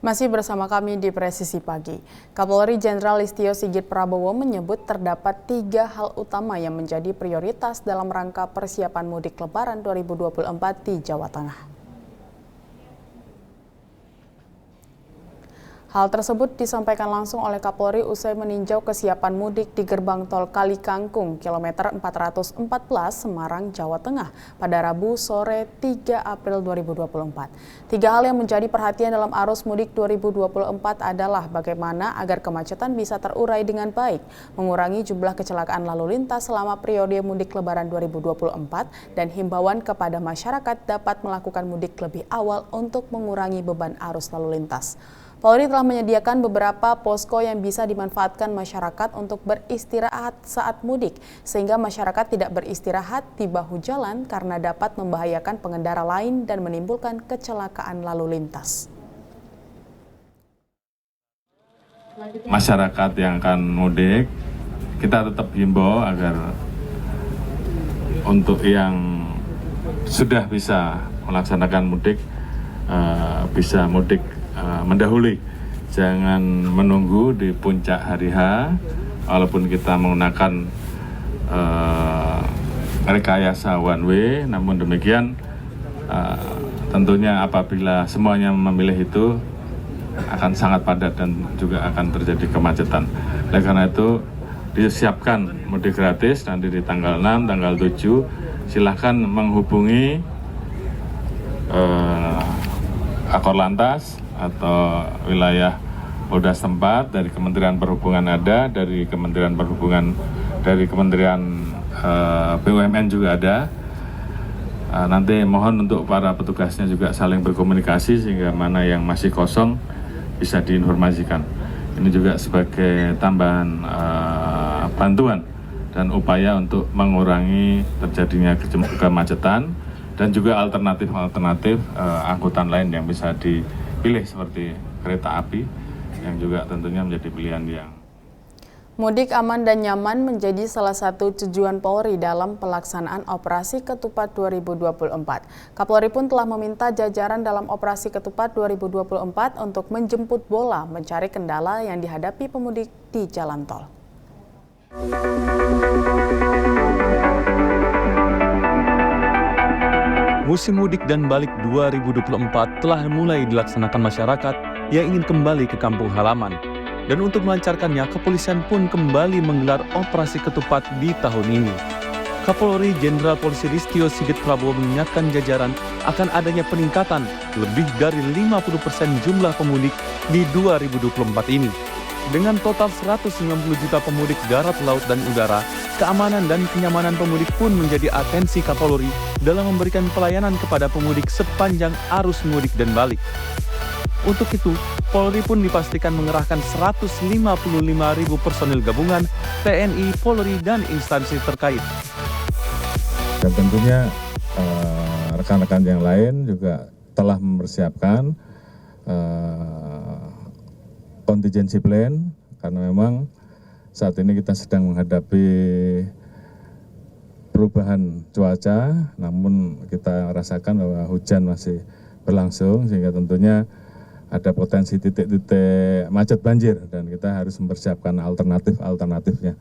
Masih bersama kami di Presisi Pagi. Kapolri Jenderal Listio Sigit Prabowo menyebut terdapat 3 hal utama yang menjadi prioritas dalam rangka persiapan mudik Lebaran 2024 di Jawa Tengah. Hal tersebut disampaikan langsung oleh Kapolri usai meninjau kesiapan mudik di gerbang tol Kali Kangkung, kilometer 414 Semarang, Jawa Tengah pada Rabu sore 3 April 2024. 3 hal yang menjadi perhatian dalam arus mudik 2024 adalah bagaimana agar kemacetan bisa terurai dengan baik, mengurangi jumlah kecelakaan lalu lintas selama periode mudik Lebaran 2024, dan himbauan kepada masyarakat dapat melakukan mudik lebih awal untuk mengurangi beban arus lalu lintas. Polri telah menyediakan beberapa posko yang bisa dimanfaatkan masyarakat untuk beristirahat saat mudik, sehingga masyarakat tidak beristirahat di bahu jalan karena dapat membahayakan pengendara lain dan menimbulkan kecelakaan lalu lintas. Masyarakat yang akan mudik, kita tetap himbau agar untuk yang sudah bisa melaksanakan mudik, bisa mudik mendahului, jangan menunggu di puncak hari H, walaupun kita menggunakan rekayasa one way, namun demikian tentunya apabila semuanya memilih itu akan sangat padat dan juga akan terjadi kemacetan. Oleh karena itu disiapkan mudik gratis nanti di tanggal 6, tanggal 7, silahkan menghubungi Kakor Lantas atau wilayah Polda setempat, dari Kementerian Perhubungan ada, dari Kementerian Perhubungan, dari Kementerian BUMN juga ada. Nanti mohon untuk para petugasnya juga saling berkomunikasi sehingga mana yang masih kosong bisa diinformasikan. Ini juga sebagai tambahan bantuan dan upaya untuk mengurangi terjadinya kemacetan dan juga alternatif angkutan lain yang bisa dipilih seperti kereta api yang juga tentunya menjadi pilihan yang. Mudik aman dan nyaman menjadi salah satu tujuan Polri dalam pelaksanaan Operasi Ketupat 2024. Kapolri pun telah meminta jajaran dalam Operasi Ketupat 2024 untuk menjemput bola mencari kendala yang dihadapi pemudik di jalan tol. Musim mudik dan balik 2024 telah mulai dilaksanakan masyarakat yang ingin kembali ke kampung halaman. Dan untuk melancarkannya, kepolisian pun kembali menggelar Operasi Ketupat di tahun ini. Kapolri Jenderal Polisi Listio Sigit Prabowo mengingatkan jajaran akan adanya peningkatan lebih dari 50% jumlah pemudik di 2024 ini. Dengan total 190 juta pemudik darat, laut, dan udara, keamanan dan kenyamanan pemudik pun menjadi atensi Kapolri dalam memberikan pelayanan kepada pemudik sepanjang arus mudik dan balik. Untuk itu, Polri pun dipastikan mengerahkan 155.000 personil gabungan, TNI, Polri, dan instansi terkait. Dan tentunya rekan-rekan yang lain juga telah mempersiapkan contingency plan, karena memang saat ini kita sedang menghadapi perubahan cuaca, namun kita rasakan bahwa hujan masih berlangsung sehingga tentunya ada potensi titik-titik macet banjir dan kita harus mempersiapkan alternatifnya.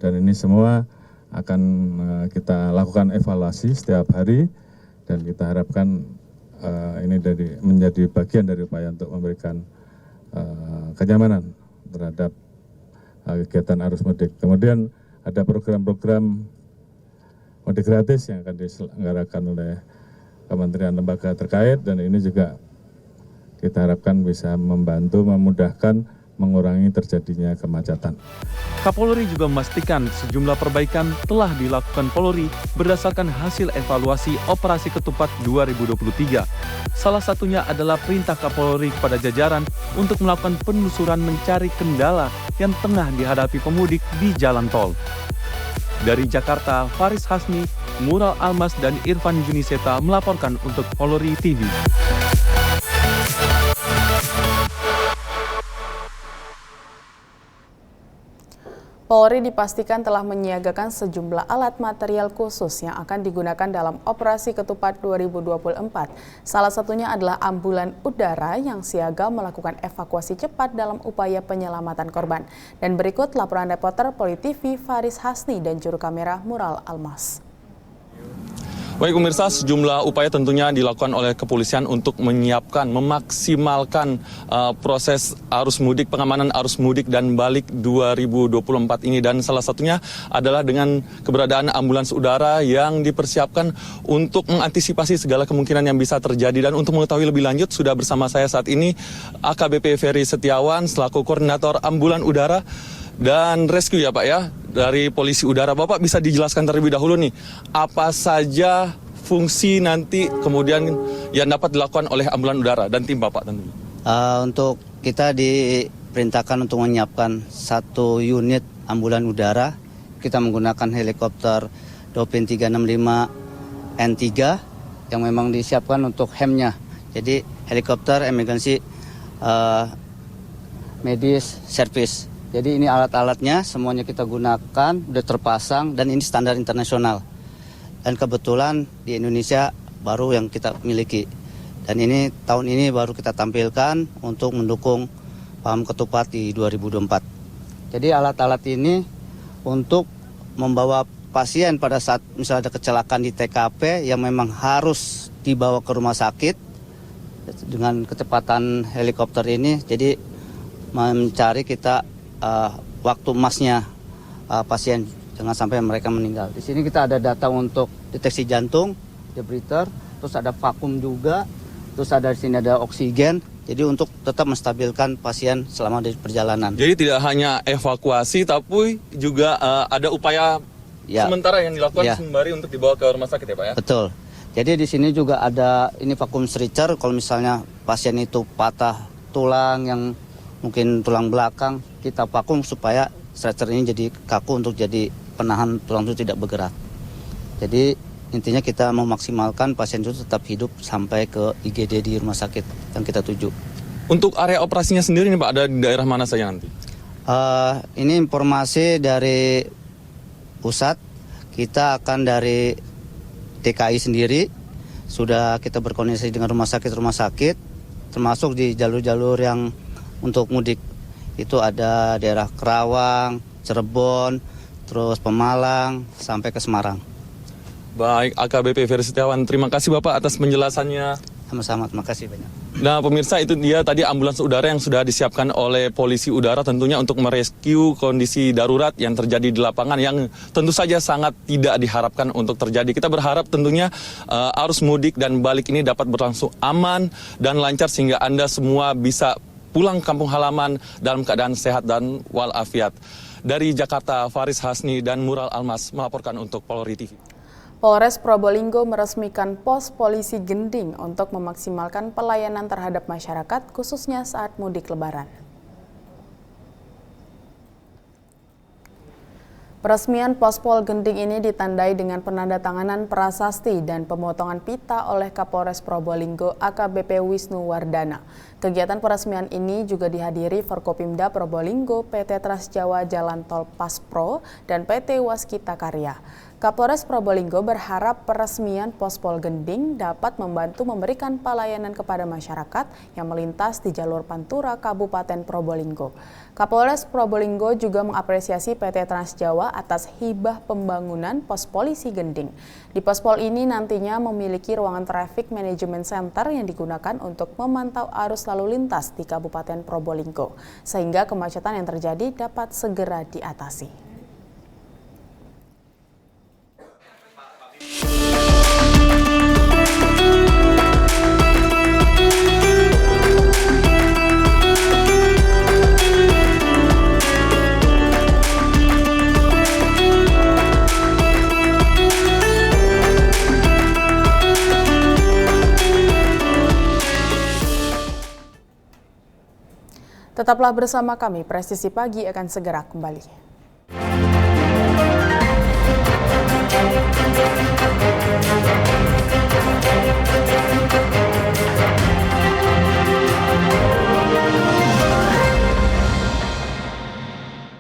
Dan ini semua akan kita lakukan evaluasi setiap hari dan kita harapkan ini menjadi bagian dari upaya untuk memberikan kenyamanan terhadap kegiatan arus mudik. Kemudian ada program-program mudik gratis yang akan diselenggarakan oleh kementerian lembaga terkait dan ini juga kita harapkan bisa membantu, memudahkan, mengurangi terjadinya kemacetan. Kapolri juga memastikan sejumlah perbaikan telah dilakukan Polri berdasarkan hasil evaluasi Operasi Ketupat 2023. Salah satunya adalah perintah Kapolri kepada jajaran untuk melakukan penelusuran mencari kendala yang tengah dihadapi pemudik di jalan tol. Dari Jakarta, Faris Hasmi, Mural Almas, dan Irfan Juniseta melaporkan untuk Polri TV. Polri dipastikan telah menyiagakan sejumlah alat material khusus yang akan digunakan dalam operasi Ketupat 2024. Salah satunya adalah ambulan udara yang siaga melakukan evakuasi cepat dalam upaya penyelamatan korban. Dan berikut laporan reporter Poli TV Faris Hasni dan juru kamera Mural Almas. Baik pemirsa, sejumlah upaya tentunya dilakukan oleh kepolisian untuk menyiapkan, memaksimalkan proses arus mudik, pengamanan arus mudik dan balik 2024 ini. Dan salah satunya adalah dengan keberadaan ambulans udara yang dipersiapkan untuk mengantisipasi segala kemungkinan yang bisa terjadi. Dan untuk mengetahui lebih lanjut, sudah bersama saya saat ini AKBP Ferry Setiawan selaku koordinator ambulan udara dan rescue ya Pak ya, dari Polisi Udara. Bapak bisa dijelaskan terlebih dahulu nih, apa saja fungsi nanti kemudian yang dapat dilakukan oleh ambulan udara dan tim Bapak tentunya? Untuk kita diperintahkan untuk menyiapkan satu unit ambulan udara. Kita menggunakan helikopter Dopin 365 N3 yang memang disiapkan untuk HEM-nya. Jadi helikopter emergency medis service. Jadi ini alat-alatnya semuanya kita gunakan, udah terpasang dan ini standar internasional. Dan kebetulan di Indonesia baru yang kita miliki. Dan ini tahun ini baru kita tampilkan untuk mendukung paham ketupat di 2024. Jadi alat-alat ini untuk membawa pasien pada saat misalnya ada kecelakaan di TKP yang memang harus dibawa ke rumah sakit dengan kecepatan helikopter ini. Jadi mencari kita waktu emasnya pasien, jangan sampai mereka meninggal. Di sini kita ada data untuk deteksi jantung, debriefing, terus ada vakum juga, terus ada di sini ada oksigen. Jadi untuk tetap menstabilkan pasien selama di perjalanan. Jadi tidak hanya evakuasi, tapi juga ada upaya sementara yang dilakukan sembari untuk dibawa ke rumah sakit ya Pak ya? Betul. Jadi di sini juga ada ini vakum stretcher, kalau misalnya pasien itu patah tulang yang mungkin tulang belakang, kita vakum supaya stretcher ini jadi kaku untuk jadi penahan tulang itu tidak bergerak. Jadi intinya kita memaksimalkan pasien itu tetap hidup sampai ke IGD di rumah sakit yang kita tuju. Untuk area operasinya sendiri nih Pak, ada di daerah mana saja nanti? Ini informasi dari pusat, kita akan dari DKI sendiri, sudah kita berkoordinasi dengan rumah sakit, termasuk di jalur-jalur yang untuk mudik. Itu ada daerah Kerawang, Cirebon, terus Pemalang, sampai ke Semarang. Baik, AKBP Ferry Setiawan, terima kasih Bapak atas penjelasannya. Sama-sama, terima kasih banyak. Nah pemirsa, itu dia tadi ambulans udara yang sudah disiapkan oleh Polisi Udara tentunya untuk merescue kondisi darurat yang terjadi di lapangan yang tentu saja sangat tidak diharapkan untuk terjadi. Kita berharap tentunya arus mudik dan balik ini dapat berlangsung aman dan lancar sehingga Anda semua bisa pulang kampung halaman dalam keadaan sehat dan walafiat. Dari Jakarta, Faris Hasni dan Mural Almas melaporkan untuk Polri TV. Polres Probolinggo meresmikan pos polisi Gending untuk memaksimalkan pelayanan terhadap masyarakat khususnya saat mudik Lebaran. Peresmian Pospol Gending ini ditandai dengan penandatanganan prasasti dan pemotongan pita oleh Kapolres Probolinggo AKBP Wisnu Wardana. Kegiatan peresmian ini juga dihadiri Forkopimda Probolinggo, PT Trans Jawa Jalan Tol Paspro, dan PT Waskita Karya. Kapolres Probolinggo berharap peresmian Pospol Gending dapat membantu memberikan pelayanan kepada masyarakat yang melintas di jalur Pantura Kabupaten Probolinggo. Kapolres Probolinggo juga mengapresiasi PT Trans Jawa atas hibah pembangunan pos polisi Gending. Di Pospol ini nantinya memiliki ruangan traffic management center yang digunakan untuk memantau arus lalu lintas di Kabupaten Probolinggo, sehingga kemacetan yang terjadi dapat segera diatasi. Tetaplah bersama kami, Presisi Pagi akan segera kembali.